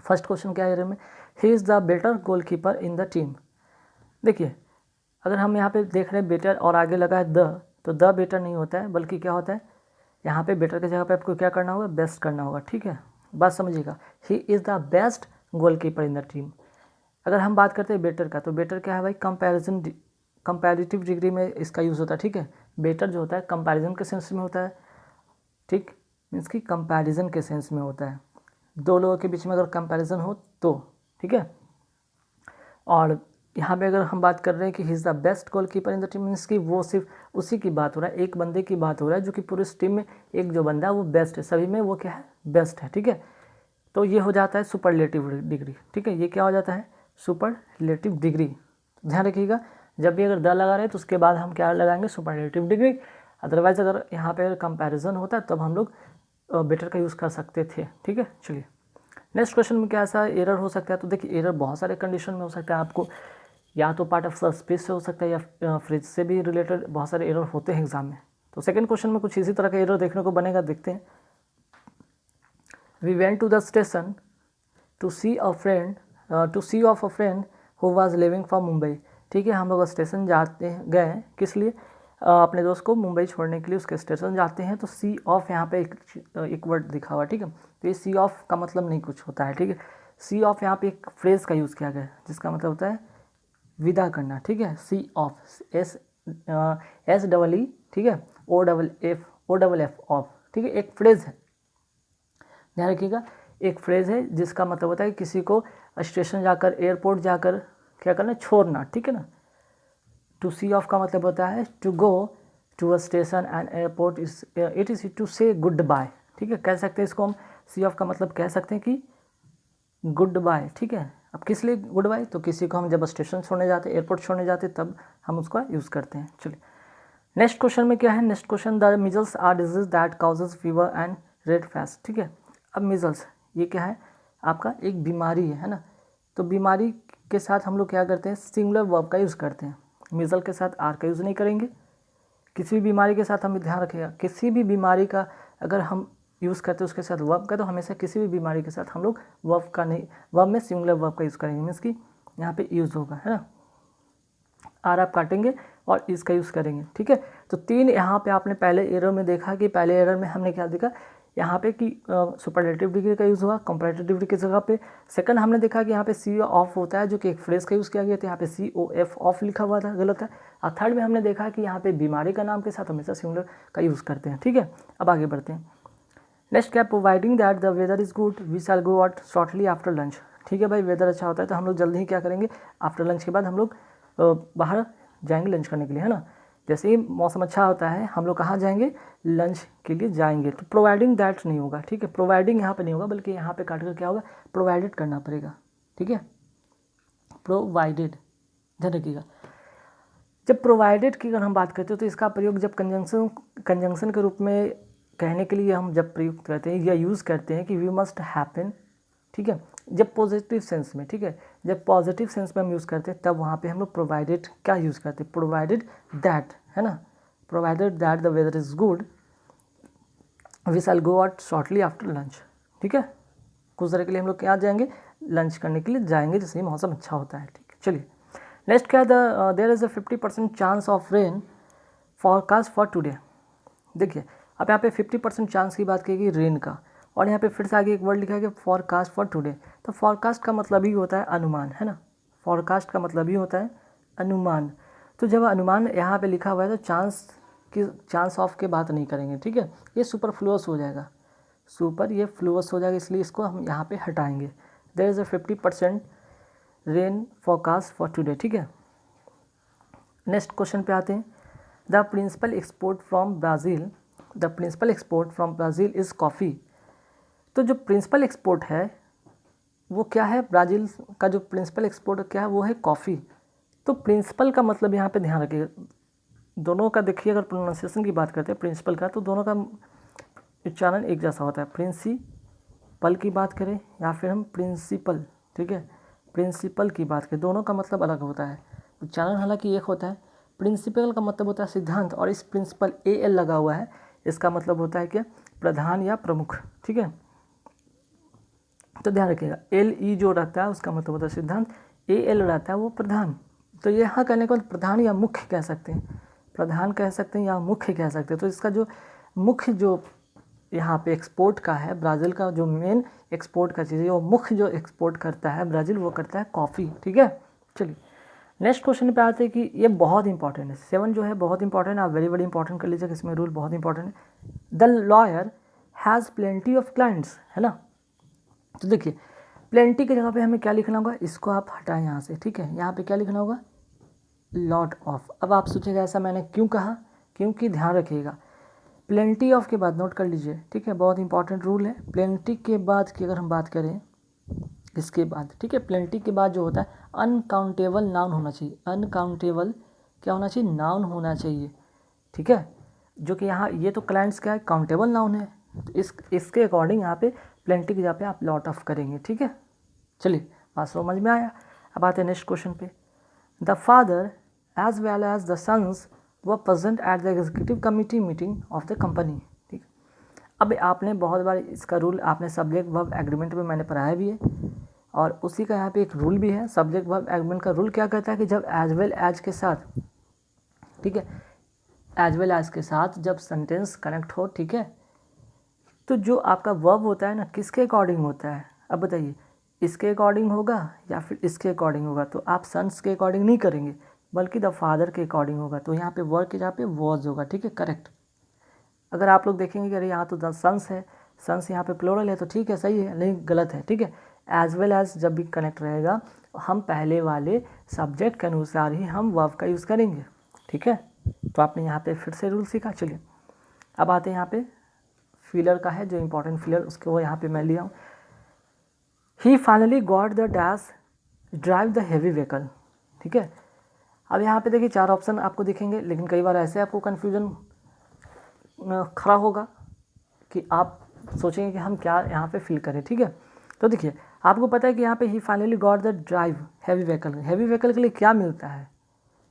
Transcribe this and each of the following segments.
First question क्या है error में, he is the better goalkeeper in the team. देखिए अगर हम यहाँ पे देख रहे हैं बेटर और आगे लगा है द, तो द बेटर नहीं होता है, बल्कि क्या होता है यहाँ पे बेटर की जगह पे आपको क्या करना होगा, बेस्ट करना होगा। ठीक है, बात समझिएगा, he is the best goalkeeper in the team. अगर हम बात करते हैं बेटर का, तो बेटर क्या है भाई, कंपैरेटिव डिग्री में इसका यूज़ होता है। ठीक है, बेटर जो होता है कंपैरिजन के सेंस में होता है। ठीक, मीन्स कि कंपैरिजन के सेंस में होता है, दो लोगों के बीच में अगर कंपैरिजन हो तो। ठीक है, और यहाँ पे अगर हम बात कर रहे हैं कि he is the best goalkeeper in the team, means कि वो सिर्फ उसी की बात हो रहा है, एक बंदे की बात हो रहा है, जो कि पूरी टीम में एक जो बंदा है वो बेस्ट है, सभी में वो क्या है, बेस्ट है। ठीक है, तो ये हो जाता है सुपरलेटिव डिग्री। ठीक है, ये क्या हो जाता है, सुपरलेटिव डिग्री। ध्यान रखिएगा, जब भी अगर द लगा रहे हैं तो उसके बाद हम क्या लगाएंगे, सुपरलेटिव डिग्री। अदरवाइज अगर यहाँ पे कंपैरिजन होता है तब हम लोग बेटर का यूज़ कर सकते थे। ठीक है, चलिए नेक्स्ट क्वेश्चन में क्या ऐसा एरर हो सकता है। तो देखिए एरर बहुत सारे कंडीशन में हो सकता है, आपको या तो पार्ट ऑफ स्पेस से हो सकता है या फ्रिज से भी रिलेटेड बहुत सारे एरर होते हैं एग्जाम में। तो सेकंड क्वेश्चन में कुछ इसी तरह का एरर देखने को बनेगा, देखते हैं। We went to the station to see off a friend who was living from Mumbai. ठीक है, हम लोग स्टेशन जाते हैं, गए किस लिए, अपने दोस्त को मुंबई छोड़ने के लिए उसके स्टेशन जाते हैं। तो सी ऑफ यहाँ पे एक वर्ड दिखा हुआ है। ठीक है, तो ये सी ऑफ का मतलब नहीं कुछ होता है। ठीक है, सी ऑफ यहाँ पे एक फ्रेज का यूज़ किया गया है जिसका मतलब होता है विदा करना। ठीक है, सी ऑफ, एस डबल ई, ठीक है, ओ डबल एफ ऑफ। ठीक है, एक फ्रेज है, ध्यान रखिएगा, एक फ्रेज है जिसका मतलब होता है किसी को स्टेशन जाकर, एयरपोर्ट जाकर क्या करना, छोड़ना। ठीक है ना, टू सी ऑफ का मतलब होता है to go to a station and airport it is to say goodbye. ठीक है, कह सकते हैं इसको हम, सी ऑफ का मतलब कह सकते हैं कि गुड बाय। ठीक है, अब किस लिए गुड बाय, तो किसी को हम जब स्टेशन छोड़ने जाते, एयरपोर्ट छोड़ने जाते, तब हम उसका यूज़ करते हैं। चलिए नेक्स्ट क्वेश्चन में क्या है, next question, the measles are disease that causes fever and red face. ठीक है, अब मिजल्स ये क्या है, आपका एक बीमारी है ना, तो बीमारी के साथ हम लोग क्या करते हैं, सिंगुलर वर्ब का यूज़ करते हैं। मिजल के साथ आर का यूज़ नहीं करेंगे। किसी भी बीमारी के साथ हम ध्यान रखिएगा, किसी भी बीमारी का अगर हम यूज़ करते हैं उसके साथ वर्ब का, तो हमेशा किसी भी बीमारी के साथ हम लोग वर्ब का नहीं, वर्ब में सिंगुलर वर्ब का यूज़ करेंगे, मीन्स कि यहाँ पे यूज़ होगा, है ना, आर आप काटेंगे और इसका यूज़ करेंगे। ठीक है, तो तीन यहाँ पे आपने पहले एरर में देखा कि पहले एरर में हमने क्या देखा यहाँ पे कि सुपरलेटिव डिग्री का यूज़ हुआ कंपैरेटिव डिग्री की जगह पे। सेकंड हमने देखा कि यहाँ पे सी ऑफ होता है जो कि एक फ्रेज का यूज़ किया गया था, यहाँ पे सी ओ एफ ऑफ लिखा हुआ था, गलत है। और थर्ड में हमने देखा कि यहाँ पे बीमारी का नाम के साथ हमेशा सिंगुलर का यूज़ करते हैं। ठीक है, अब आगे बढ़ते हैं। नेक्स्ट क्या, providing that the weather is good we shall go out shortly after lunch. ठीक है भाई, वेदर अच्छा होता है तो हम लोग जल्दी ही क्या करेंगे, आफ्टर लंच के बाद हम लोग बाहर जाएंगे लंच करने के लिए, है ना। जैसे ही मौसम अच्छा होता है हम लोग कहाँ जाएंगे, लंच के लिए जाएंगे। तो प्रोवाइडिंग दैट नहीं होगा। ठीक है, प्रोवाइडिंग यहाँ पे नहीं होगा, बल्कि यहाँ पे काट कर क्या होगा, प्रोवाइडेड करना पड़ेगा। ठीक है, प्रोवाइडेड, ध्यान रखिएगा। जब प्रोवाइडेड की अगर हम बात करते हैं तो इसका प्रयोग जब कंजंक्शन के रूप में कहने के लिए हम जब प्रयुक्त करते हैं या यूज़ करते हैं कि वी मस्ट हैपन। ठीक है, जब पॉजिटिव सेंस में, ठीक है, जब पॉजिटिव सेंस में हम यूज़ करते हैं तब वहाँ पे हम लोग प्रोवाइडेड क्या यूज़ करते हैं, प्रोवाइडेड दैट, है ना, provided that the weather is good we shall go out shortly after lunch. ठीक है, कुछ देर के लिए हम लोग क्या जाएंगे, लंच करने के लिए जाएंगे जैसे ही मौसम अच्छा होता है। ठीक है, चलिए नेक्स्ट क्या है, there is a 50% chance of rain forecast for today. देखिए अब यहाँ पे 50% चांस की बात की गई रेन का, और यहाँ पे फिर से आगे एक वर्ड लिखा है कि फॉरकास्ट फॉर टुडे। तो फॉरकास्ट का मतलब ही होता है अनुमान, है ना, फॉरकास्ट का मतलब ही होता है अनुमान। तो जब अनुमान यहाँ पे लिखा हुआ है तो चांस ऑफ के बात नहीं करेंगे। ठीक है, ये सुपरफ्लुअस हो जाएगा, ये फ्लुअस हो जाएगा, इसलिए इसको हम यहाँ पे हटाएंगे। There is a 50% rain forecast for today. ठीक है, नेक्स्ट क्वेश्चन पे आते हैं। The principal export from Brazil is coffee. तो जो प्रिंसिपल एक्सपोर्ट है वो क्या है, ब्राज़ील का जो प्रिंसिपल एक्सपोर्ट क्या है वो है कॉफ़ी। तो प्रिंसिपल का मतलब यहाँ पे ध्यान रखिएगा, दोनों का देखिए अगर प्रोनाउंसिएशन की बात करते हैं प्रिंसिपल का, तो दोनों का उच्चारण एक जैसा होता है। प्रिंसिपल की बात करें या फिर हम प्रिंसिपल, ठीक है, प्रिंसिपल की बात करें, दोनों का मतलब अलग होता है, उच्चारण हालांकि एक होता है। प्रिंसिपल का मतलब होता है सिद्धांत, और इस प्रिंसिपल AL लगा हुआ है, इसका मतलब होता है क्या, प्रधान या प्रमुख। ठीक है, तो ध्यान रखिएगा, एल ई जो रहता है उसका मतलब होता है सिद्धांत, ए एल रहता है वो प्रधान। तो यहाँ कहने को प्रधान या मुख्य कह सकते हैं, प्रधान कह सकते हैं या मुख्य कह सकते हैं। तो इसका जो मुख्य जो यहाँ पे एक्सपोर्ट का है, ब्राज़ील का जो मेन एक्सपोर्ट का चीज़ है, वो मुख्य जो एक्सपोर्ट करता है ब्राज़ील, वो करता है कॉफ़ी। ठीक है, चलिए नेक्स्ट क्वेश्चन पे आते हैं कि ये बहुत इंपॉर्टेंट है, 7 जो है बहुत इंपॉर्टेंट है, आप वेरी इंपॉर्टेंट कर लीजिएगा, इसमें रूल बहुत इंपॉर्टेंट है। The lawyer has plenty of clients, है ना। तो देखिए प्लेंटी की जगह पे हमें क्या लिखना होगा, इसको आप हटाएं यहाँ से, ठीक है। यहाँ पे क्या लिखना होगा, लॉट ऑफ। अब आप सोचेगा ऐसा मैंने क्यों कहा, क्योंकि ध्यान रखिएगा प्लेंटी ऑफ के बाद नोट कर लीजिए, ठीक है, बहुत इंपॉर्टेंट रूल है। प्लेंटी के बाद की अगर हम बात करें इसके बाद, ठीक है, प्लेंटी के बाद जो होता है अनकाउंटेबल नाउन होना चाहिए, अनकाउंटेबल क्या होना चाहिए, नाउन होना चाहिए, ठीक है। जो कि यहाँ ये तो क्लाइंट्स क्या है, काउंटेबल नाउन है, तो इसके अकॉर्डिंग यहाँ पे प्लेंटी की जगह पे आप लॉट ऑफ करेंगे, ठीक है। चलिए बात समझ में आया। अब आते हैं नेक्स्ट क्वेश्चन पे। The father as well as the sons were present at the executive committee meeting of the company, ठीक। अब आपने बहुत बार इसका रूल आपने सब्जेक्ट वर्ब एग्रीमेंट में मैंने पढ़ाया भी है, और उसी का यहाँ पे एक रूल भी है। सब्जेक्ट वर्ब एग्रीमेंट का रूल क्या कहता है कि जब एज वेल एज के साथ, ठीक है, एज वेल एज के साथ जब सेंटेंस कनेक्ट हो, ठीक है, तो जो आपका वर्ब होता है ना किसके अकॉर्डिंग होता है, अब बताइए इसके अकॉर्डिंग होगा या फिर इसके अकॉर्डिंग होगा। तो आप सन्स के अकॉर्डिंग नहीं करेंगे बल्कि द फादर के अकॉर्डिंग होगा। तो यहाँ पे वर्ब के जहाँ पे वॉज होगा, ठीक है, करेक्ट। अगर आप लोग देखेंगे कि अरे यहाँ तो द सन्स है, सन्स यहाँ पे प्लूरल है, तो ठीक है सही है, नहीं गलत है, ठीक है। एज वेल एज जब भी कनेक्ट रहेगा हम पहले वाले सब्जेक्ट के अनुसार ही हम वर्ब का यूज़ करेंगे, ठीक है। तो आपने यहाँ पे फिर से रूल सीखा। चलिए अब आते हैं यहाँ पे फीलर का है, जो इंपॉर्टेंट फीलर उसके वो यहाँ पे मैं लिया हूँ। He finally got the dash drive the heavy vehicle, ठीक है। अब यहाँ पे देखिए 4 ऑप्शन आपको दिखेंगे, लेकिन कई बार ऐसे आपको कन्फ्यूजन खड़ा होगा कि आप सोचेंगे कि हम क्या यहाँ पे फिल करें, ठीक है। तो देखिए आपको पता है कि यहाँ पे he finally got the drive heavy vehicle, heavy vehicle के लिए क्या मिलता है,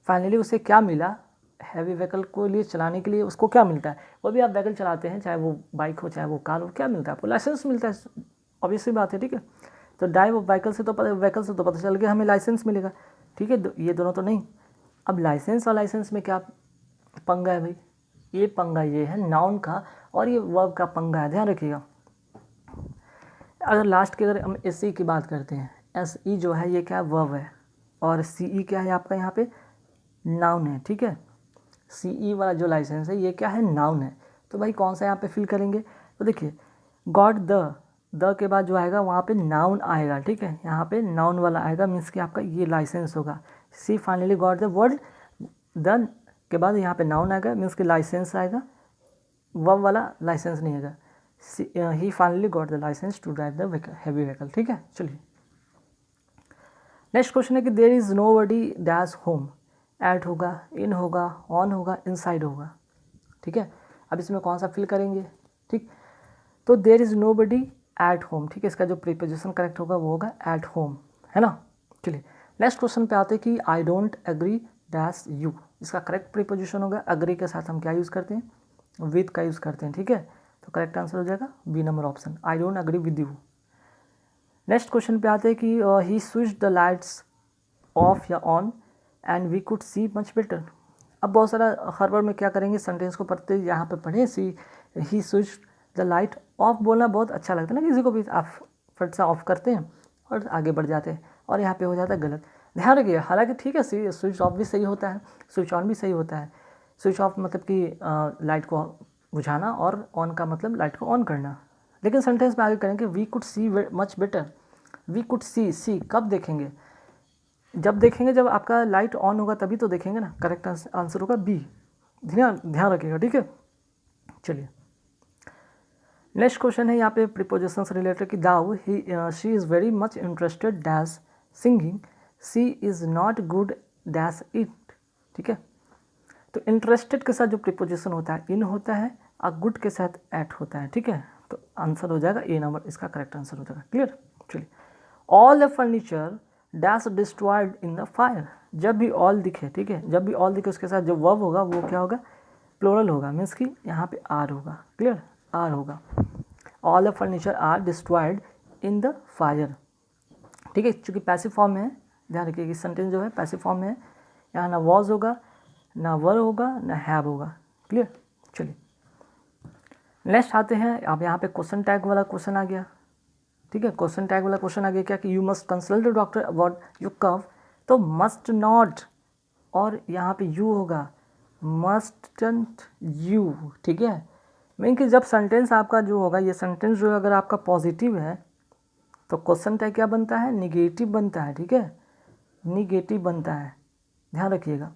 फाइनली उसे क्या मिला, हैवी व्हीकल को लिए चलाने के लिए उसको क्या मिलता है। वो भी आप व्हीकल चलाते हैं, चाहे वो बाइक हो चाहे वो कार हो, क्या मिलता है आपको, लाइसेंस मिलता है, ऑब्वियसली बात है, ठीक है। तो ड्राइव ऑफ व्हीकल से तो पता चल गया हमें लाइसेंस मिलेगा, ठीक है। ये दोनों तो नहीं। अब लाइसेंस और लाइसेंस में क्या पंगा है भाई, ये पंगा ये है नाउन का और ये वर्ब का पंगा है, ध्यान रखिएगा। अगर लास्ट की अगर हम एस ई की बात करते हैं, एस ई जो है ये क्या है, वर्ब है, और सी ई क्या है आपका यहाँ पे नाउन है, ठीक है। सी ई वाला जो लाइसेंस है ये क्या है, नाउन है। तो भाई कौन सा यहाँ पे फिल करेंगे, तो देखिए गॉट द के बाद जो आएगा वहाँ पे नाउन आएगा, ठीक है, यहाँ पे नाउन वाला आएगा, मीन्स कि आपका ये लाइसेंस होगा। She finally got the word, the के बाद यहाँ पे नाउन आएगा, मीन्स कि लाइसेंस आएगा, वर्ब वाला लाइसेंस नहीं आएगा। He finally got the license to drive the heavy vehicle, ठीक है। चलिए नेक्स्ट क्वेश्चन है कि there is nobody dash home, at होगा, इन होगा, ऑन होगा, इनसाइड होगा, ठीक है। अब इसमें कौन सा फिल करेंगे, ठीक। तो there is nobody at home, ठीक है, इसका जो प्रीपोजिशन करेक्ट होगा वो होगा एट होम, है ना। चलिए नेक्स्ट क्वेश्चन पे आते हैं कि I don't agree dash you, इसका करेक्ट प्रीपोजिशन होगा, अग्री के साथ हम क्या यूज़ करते हैं, विद का यूज़ करते हैं, ठीक है। तो करेक्ट आंसर हो जाएगा B number option, I don't agree with you. Next question पे आते हैं कि he switch the lights off या on and we could see much better. अब बहुत सारा हर बार में क्या करेंगे, सेंटेंस को पढ़ते यहाँ पे पढ़े, सी ही स्विच द लाइट ऑफ बोलना बहुत अच्छा लगता है ना किसी को भी, आप फट से ऑफ करते हैं और आगे बढ़ जाते हैं, और यहाँ पे हो जाता है गलत। ध्यान रखिए, हालांकि ठीक है स्विच ऑफ भी सही होता है, स्विच ऑन भी सही होता है। स्विच ऑफ मतलब कि लाइट को बुझाना, और ऑन का मतलब लाइट को ऑन करना। लेकिन सेंटेंस में आगे करेंगे we could see much better, we could see कब देखेंगे, जब देखेंगे जब आपका लाइट ऑन होगा तभी तो देखेंगे ना। करेक्ट आंसर होगा बी, ध्यान रखिएगा, ठीक है। चलिए नेक्स्ट क्वेश्चन है यहाँ पे प्रीपोजिशन से रिलेटेड कि though she is very much interested dash singing, she is not good dash it, ठीक है। तो इंटरेस्टेड के साथ जो प्रीपोजिशन होता है इन होता है, और गुड के साथ एट होता है, ठीक है। तो आंसर हो जाएगा ए नंबर, इसका करेक्ट आंसर हो जाएगा, क्लियर। चलिए all the furniture dash destroyed in the fire, जब भी ऑल दिखे, ठीक है, जब भी ऑल दिखे उसके साथ जो वर्ब होगा वो क्या होगा, प्लूरल होगा, मीन्स कि यहाँ पे आर होगा, क्लियर, आर होगा। All the furniture are destroyed in the fire. ठीक है, चूँकि पैसिव फॉर्म में है, ध्यान रखिए कि सेंटेंस जो है पैसिव फॉर्म में है, यहाँ ना वॉज होगा, ना वर होगा, ना हैव होगा। क्लियर। चलिए नेक्स्ट आते हैं। अब यहाँ पे क्वेश्चन टैग वाला क्वेश्चन आ गया। ठीक है, क्वेश्चन टैग वाला क्वेश्चन आ गया क्या कि you must consult the doctor about your cough, तो मस्ट नॉट और यहाँ पे यू होगा, मस्टंट यू। ठीक है, मीन कि जब सेंटेंस आपका जो होगा, ये सेंटेंस जो अगर आपका पॉजिटिव है तो क्वेश्चन टैग क्या बनता है, निगेटिव बनता है। ठीक है, निगेटिव बनता है, ध्यान रखिएगा।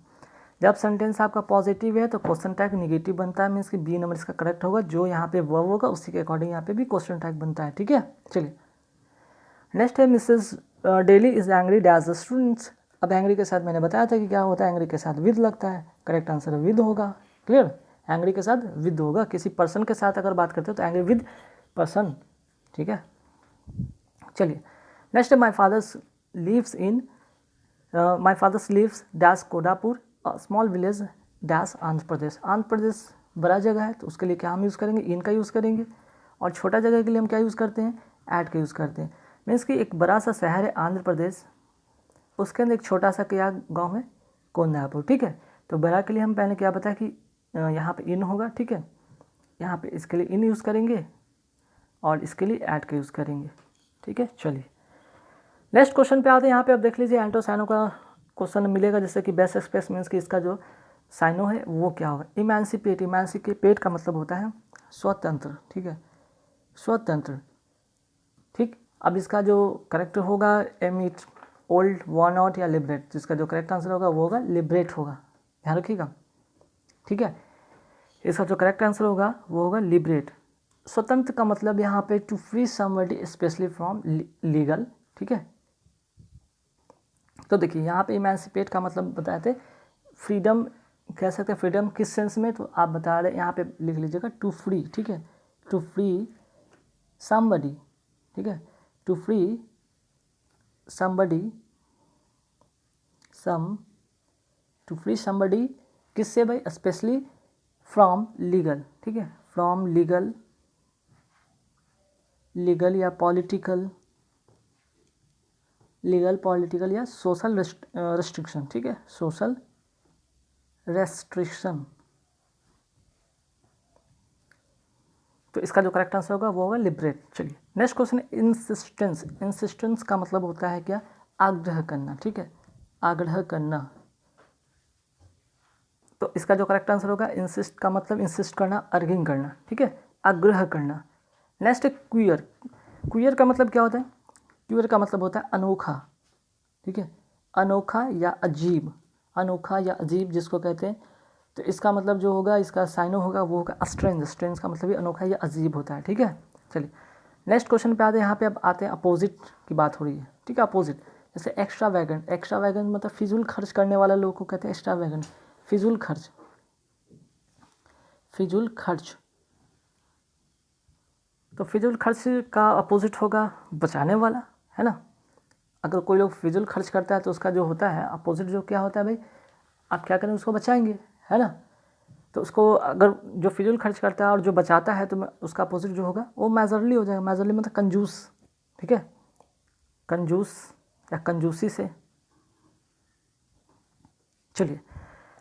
जब सेंटेंस आपका पॉजिटिव है तो क्वेश्चन टैग निगेटिव बनता है, मीन्स कि बी नंबर इसका करेक्ट होगा। जो यहाँ पे वर्ब होगा उसी के अकॉर्डिंग यहाँ पे भी क्वेश्चन टैग बनता है। ठीक है, चलिए नेक्स्ट है Mrs Daly is angry dash the students. अब एंग्री के साथ मैंने बताया था कि क्या होता है, एंग्री के साथ विद लगता है, करेक्ट आंसर विद होगा। क्लियर, एंग्री के साथ विद होगा। किसी पर्सन के साथ अगर बात करते हो तो एंग्री विद पर्सन। ठीक है, चलिए नेक्स्ट है my fathers lives in, my fathers lives dash Kodapur small village dash Andhra Pradesh. Andhra Pradesh बड़ा जगह है तो उसके लिए क्या हम यूज़ करेंगे, इन का यूज़ करेंगे, और छोटा जगह के लिए हम क्या यूज़ करते हैं, ऐड का यूज़ करते हैं। मीन्स कि एक बड़ा सा शहर है आंध्र प्रदेश, उसके अंदर एक छोटा सा क्या गांव है, कोंडापुर। ठीक है, तो बड़ा के लिए हम पहले क्या बताया कि यहाँ पे इन होगा। ठीक है, यहाँ पे इसके लिए इन यूज़ करेंगे और इसके लिए ऐड का यूज़ करेंगे। ठीक है, चलिए नेक्स्ट क्वेश्चन पे आते हैं। यहाँ पे अब देख लीजिए एंटो साइनो का क्वेश्चन मिलेगा, जैसे कि बेस्ट एक्सप्रेस मीन्स कि इसका जो साइनो है वो क्या होगा, इमेंसिपेट। इमेंसिपेट का मतलब होता है स्वतंत्र। ठीक है, स्वतंत्र। ठीक, अब इसका जो करेक्ट होगा एमिट, ओल्ड, वर्न आउट या लिबरेट, जिसका जो करेक्ट आंसर होगा वो होगा लिबरेट होगा, ध्यान रखिएगा। ठीक है, इसका जो करेक्ट आंसर होगा वो होगा लिबरेट। स्वतंत्र का मतलब यहाँ पे to free somebody specially from legal. ठीक है, तो देखिए यहाँ पे इमेंसिपेट का मतलब बताए थे फ्रीडम, कह सकते हैं फ्रीडम किस सेंस में, तो आप बता रहे यहाँ पे लिख लीजिएगा टू फ्री। ठीक है, टू फ्री समबडी। ठीक है, to free somebody, to free somebody किससे भाई, स्पेशली फ्रॉम लीगल। ठीक है, फ्रॉम लीगल, लीगल या पॉलिटिकल, लीगल पॉलिटिकल या सोशल रेस्ट्रिक्शन। ठीक है, सोशल रेस्ट्रिक्शन। तो इसका जो करेक्ट आंसर होगा वो होगा लिबरेट। चलिए नेक्स्ट क्वेश्चन है इंसिस्टेंस। इंसिस्टेंस का मतलब होता है क्या, आग्रह करना। ठीक है, आग्रह करना। तो इसका जो करेक्ट आंसर होगा, इंसिस्ट का मतलब इंसिस्ट करना, अर्गिंग करना। ठीक है, आग्रह करना। नेक्स्ट है क्वियर। क्वियर का मतलब क्या होता है, क्वियर का मतलब होता है अनोखा। ठीक है, अनोखा या अजीब, अनोखा या अजीब जिसको कहते हैं। तो इसका मतलब जो होगा, इसका साइनो होगा वो होगा स्ट्रेंज। स्ट्रेंज का मतलब भी अनोखा या अजीब होता है। ठीक है, चलिए नेक्स्ट क्वेश्चन पे आते हैं। यहाँ पे अब आते हैं अपोजिट की बात हो रही है। ठीक है, अपोजिट जैसे एक्स्ट्रा वैगन। एक्स्ट्रा वैगन मतलब फिजूल खर्च करने वाला लोग को कहते हैं एक्स्ट्रा वैगन, फिजूल खर्च, फिजूल खर्च। तो फिजूल खर्च का अपोजिट होगा बचाने वाला, है ना। अगर कोई लोग फिजूल खर्च करता है तो उसका जो होता है अपोजिट जो क्या होता है भाई, आप क्या करें, उसको बचाएंगे, है ना। तो उसको अगर जो फिजूल खर्च करता है और जो बचाता है तो उसका अपोजिट जो होगा वो मेजरली हो जाएगा। मेजरली मतलब कंजूस। ठीक है, कंजूस या कंजूसी से। चलिए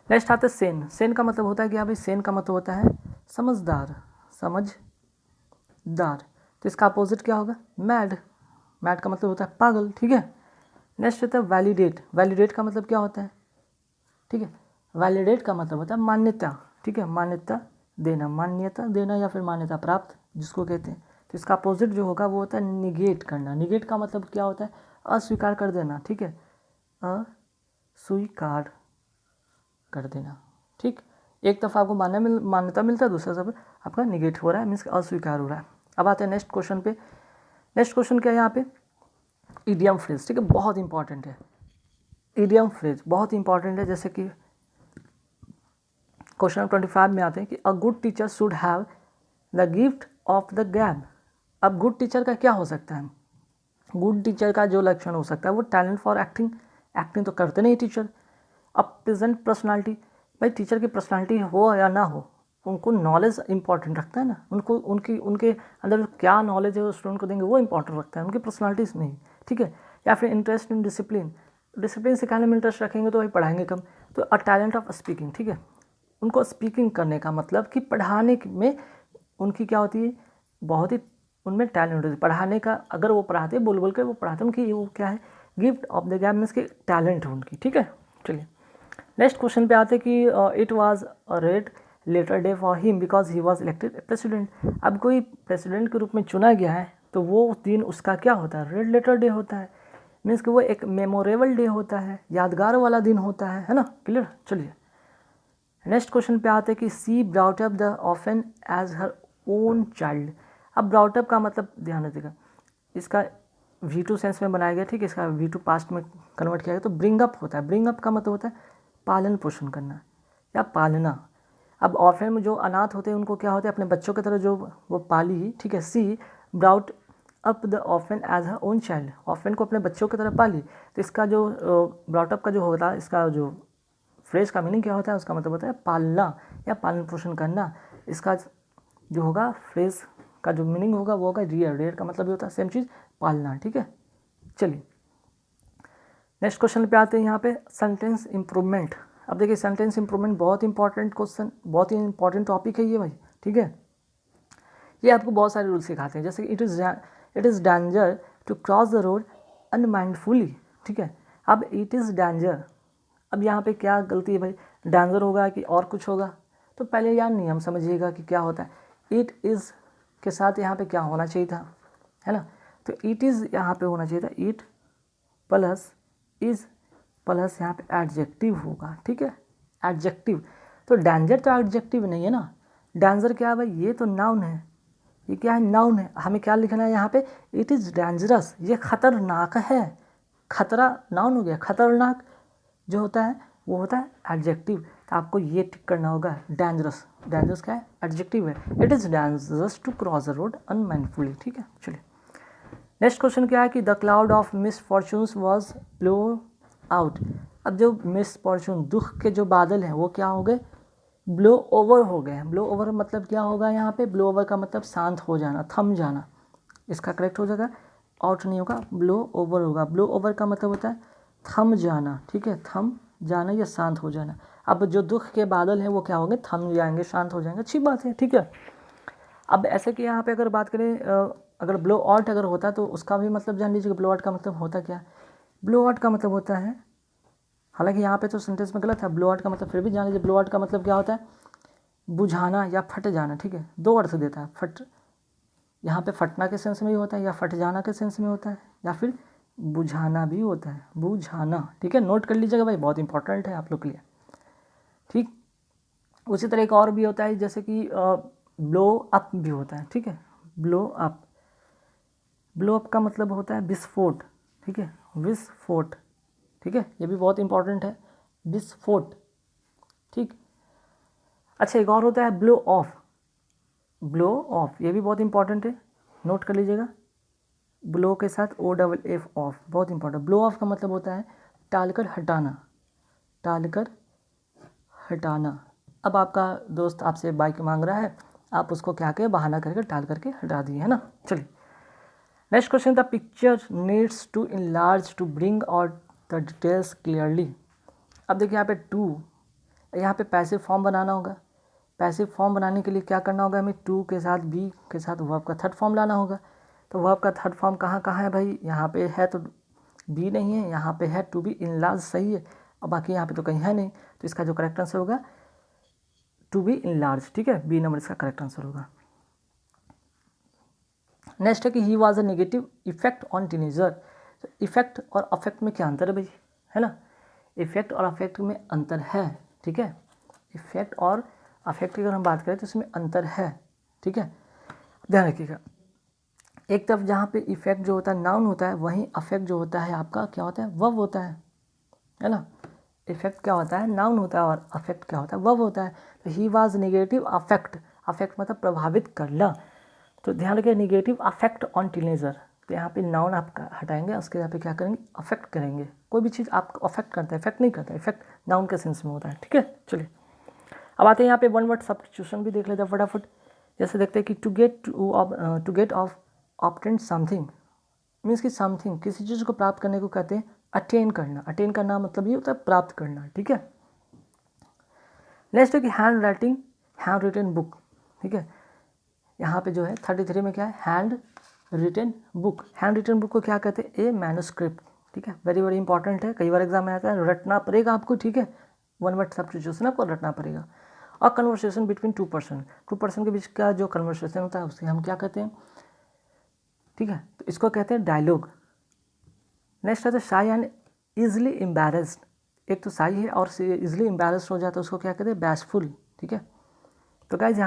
नेक्स्ट आता है सेन। सेन का मतलब होता है क्या भाई, सेन का मतलब होता है समझदार, समझदार। तो इसका अपोजिट क्या होगा, मैड। मैड का मतलब होता है पागल। ठीक है, नेक्स्ट होता है वैलिडेट। वैलिडेट का मतलब क्या होता है, ठीक है, वैलिडेट का मतलब होता है मान्यता। ठीक है, मान्यता देना, मान्यता देना या फिर मान्यता प्राप्त जिसको कहते हैं। तो इसका अपोजिट जो होगा वो होता है निगेट करना। निगेट का मतलब क्या होता है, अस्वीकार कर देना। ठीक है, अस्वीकार कर देना। ठीक, एक दफ़ा आपको मान्यता मिलता है, दूसरा सब आपका निगेट हो रहा है, मीन्स अस्वीकार हो रहा है। अब आते हैं नेक्स्ट क्वेश्चन पे। नेक्स्ट क्वेश्चन क्या है यहाँ पे, इडियम फ्रेज। ठीक है, बहुत इंपॉर्टेंट है इडियम फ्रेज, बहुत इंपॉर्टेंट है। जैसे कि क्वेश्चन नंबर 25 में आते हैं कि a good teacher should have the gift of the गैब। अब गुड टीचर का क्या हो सकता है, गुड टीचर का जो लक्षण हो सकता है वो टैलेंट फॉर एक्टिंग। एक्टिंग तो करते नहीं टीचर। अब प्रेजेंट पर्सनालिटी, भाई टीचर की पर्सनालिटी हो या ना हो, उनको नॉलेज इंपॉर्टेंट रखता है ना, उनको उनके अंदर क्या नॉलेज है वो स्टूडेंट को देंगे वो इंपॉर्टेंट रखता है, उनकी पर्सनालिटीज़ नहीं, ठीक है। या फिर इंटरेस्ट इन डिसिप्लिन, डिसिप्लिन सिखाने में इंटरेस्ट रखेंगे तो वही पढ़ाएंगे कम। तो अ टैलेंट ऑफ स्पीकिंग, ठीक है, उनको स्पीकिंग करने का मतलब कि पढ़ाने में उनकी क्या होती है, बहुत ही उनमें टैलेंट होती है पढ़ाने का। अगर वो पढ़ाते बोल बोल के वो पढ़ाते हैं, उनकी वो क्या है, gift of the gap means के टैलेंट है उनकी, ठीक है। चलिए नेक्स्ट क्वेश्चन पे आते कि it was a red letter day for him because he was elected president. अब कोई प्रेसिडेंट के रूप में चुना गया है तो वो दिन उसका क्या होता है, रेड लेटर डे होता है, मीन्स कि वो एक मेमोरेबल डे होता है, यादगार वाला दिन होता है ना। क्लियर। चलिए नेक्स्ट क्वेश्चन पे आते हैं कि she brought up the orphan as her own child. अब ब्राउट अप का मतलब ध्यान रखिएगा, इसका V2 सेंस में बनाया गया, ठीक है, इसका V2 पास्ट में कन्वर्ट किया गया तो ब्रिंग अप होता है। ब्रिंग अप का मतलब होता है पालन पोषण करना या पालना। अब ऑर्फन में जो अनाथ होते हैं उनको क्या होता है, अपने बच्चों की तरह जो वो पाली, ठीक है। She brought up the orphan as her own child, orphan को अपने बच्चों की तरह पाली। तो इसका जो ब्राउट अप का जो होता है, इसका जो फ्रेज का मीनिंग क्या होता है, उसका मतलब होता है पालना या पालन पोषण करना। इसका जो होगा फ्रेज का जो मीनिंग होगा वो होगा रियर। रियर का मतलब भी होता है सेम चीज़, पालना, ठीक है। चलिए नेक्स्ट क्वेश्चन पे आते हैं, यहाँ पे सेंटेंस इंप्रूवमेंट। अब देखिए सेंटेंस इंप्रूवमेंट बहुत इंपॉर्टेंट क्वेश्चन, बहुत ही इंपॉर्टेंट टॉपिक है ये भाई, ठीक है। ये आपको बहुत सारे रूल सिखाते हैं, जैसे it is danger to cross the road unmindfully, ठीक है। अब इट इज़ डेंजर, अब यहाँ पे क्या गलती है भाई, डेंजर होगा कि और कुछ होगा, तो पहले यार नियम समझिएगा कि क्या होता है। इट इज़ के साथ यहाँ पे क्या होना चाहिए था, है ना, तो इट इज़ यहाँ पे होना चाहिए था, इट प्लस इज़ प्लस यहाँ पे एडजेक्टिव होगा, ठीक है, एडजेक्टिव। तो डेंजर तो एडजेक्टिव नहीं है ना, डेंजर क्या है भाई, ये तो नाउन है, ये क्या है, नाउन है। हमें क्या लिखना है यहाँ पे, इट इज़ डेंजरस, ये खतरनाक है। खतरा नाउन हो गया, खतरनाक जो होता है वो होता है एडजेक्टिव। तो आपको ये टिक करना होगा, डेंजरस, डेंजरस क्या है, एडजेक्टिव है। It is dangerous to cross the road unmindfully, ठीक है। चलिए नेक्स्ट क्वेश्चन क्या है कि the cloud of misfortunes was blow out. अब जो मिसफॉर्चून दुख के जो बादल हैं वो क्या हो गए, ब्लो ओवर हो गए। ब्लो ओवर मतलब क्या होगा, यहाँ पे ब्लो ओवर का मतलब शांत हो जाना, थम जाना, इसका करेक्ट हो जाएगा, आउट नहीं होगा, ब्लो ओवर होगा। ब्लो ओवर का मतलब होता है थम जाना, ठीक है, थम जाना या शांत हो जाना। अब जो दुख के बादल हैं वो क्या होंगे, थम जाएंगे, शांत हो जाएंगे, अच्छी बात है, ठीक है। अब ऐसे कि यहाँ पे अगर बात करें, अगर ब्लो आउट अगर होता तो उसका भी मतलब जान लीजिए, ब्लो आउट का मतलब होता क्या है। ब्लो आउट का मतलब होता है, हालांकि यहाँ पे तो सेंटेंस में गलत है, ब्लो आउट का मतलब फिर भी जान लीजिए, ब्लो आउट का मतलब क्या होता है, बुझाना या फट जाना, ठीक है, दो अर्थ देता है। फट यहाँ पे फटना के सेंस में भी होता है या फट जाना के सेंस में होता है या फिर बुझाना भी होता है, बुझाना, ठीक है, नोट कर लीजिएगा भाई, बहुत इंपॉर्टेंट है आप लोग के लिए, ठीक। उसी तरह एक और भी होता है जैसे कि ब्लो अप भी होता है, ठीक है, ब्लो अप। ब्लो अप का मतलब होता है विस्फोट, ठीक है, विस्फोट, ठीक है, ये भी बहुत इंपॉर्टेंट है, विस्फोट, ठीक। अच्छा एक और होता है ब्लो ऑफ। ब्लो ऑफ ये भी बहुत इंपॉर्टेंट है, नोट कर लीजिएगा, ब्लो के साथ OFF ऑफ, बहुत इंपॉर्टेंट। ब्लो ऑफ का मतलब होता है टालकर हटाना, टालकर हटाना। अब आपका दोस्त आपसे बाइक मांग रहा है, आप उसको क्या करें, बहाना करके टाल करके हटा दिए, है ना। चलिए next question, the picture needs to enlarge to bring out the details clearly. अब देखिए यहाँ पे टू, यहाँ पे पैसिव फॉर्म बनाना होगा। पैसिव फॉर्म बनाने के लिए क्या करना होगा, हमें टू के साथ बी के साथ वर्ब का थर्ड फॉर्म लाना होगा। तो वर्ब का थर्ड फॉर्म कहाँ कहाँ है भाई, यहाँ पे है तो बी नहीं है, यहाँ पे है टू बी इनलार्ज सही है, और बाकी यहाँ पे तो कहीं है नहीं, तो इसका जो करेक्ट आंसर होगा टू बी इनलार्ज, ठीक है, बी नंबर इसका करेक्ट आंसर होगा। नेक्स्ट है कि he was a negative effect on teenager. Effect और अफेक्ट में क्या अंतर है भाई, है ना, इफेक्ट और अफेक्ट में अंतर है, ठीक है, इफेक्ट और अफेक्ट की अगर हम बात करें तो इसमें अंतर है, ठीक है, ध्यान रखिएगा। एक तरफ जहाँ पे इफेक्ट जो होता है नाउन होता है, वहीं अफेक्ट जो होता है आपका क्या होता है, वर्ब होता है ना। इफेक्ट क्या होता है, नाउन होता है, और अफेक्ट क्या होता है, वर्ब होता है। तो he was negative affect, affect मतलब प्रभावित करना, तो ध्यान रखिए नेगेटिव अफेक्ट ऑन टीनेजर। तो यहाँ पे नाउन आप हटाएंगे, उसके यहाँ पे क्या करेंगे, अफेक्ट करेंगे। कोई भी चीज़ आपको अफेक्ट करता है, इफेक्ट नहीं करता, इफेक्ट नाउन के सेंस में होता है, ठीक है। चलिए अब आते हैं यहाँ पे वन वर्ड सब्स्टिट्यूशन भी देख लेते हैं फटाफट। जैसे देखते हैं कि to get off obtain something means कि समथिंग किसी चीज़ को प्राप्त करने को कहते हैं अटेन करना। अटेन करना मतलब ये होता है प्राप्त करना, ठीक है। नेक्स्ट है कि हैंड रिटन बुक, ठीक है। यहाँ पे जो है 33 में क्या है, handwritten book. Handwritten book को क्या कहते हैं, ए मैन्युस्क्रिप्ट, ठीक है। वेरी वेरी इंपॉर्टेंट है, कई बार एग्जाम में आता है, रटना पड़ेगा आपको, ठीक है। वन वर्ड सब्स्टिट्यूशन आपको रटना पड़ेगा। और कन्वर्सेशन बिटवीन टू पर्सन के बीच का जो कन्वर्सेशन होता है उसे हम क्या कहते हैं, ठीक है, तो इसको कहते हैं डायलॉग। नेक्स्ट है शाई एंड ईजिली एम्बैरेस्ड। एक तो शाई है और ईजिली एम्बैरेस्ड हो जाता है उसको क्या कहते हैं, बैशफुल, ठीक है। तो गाइस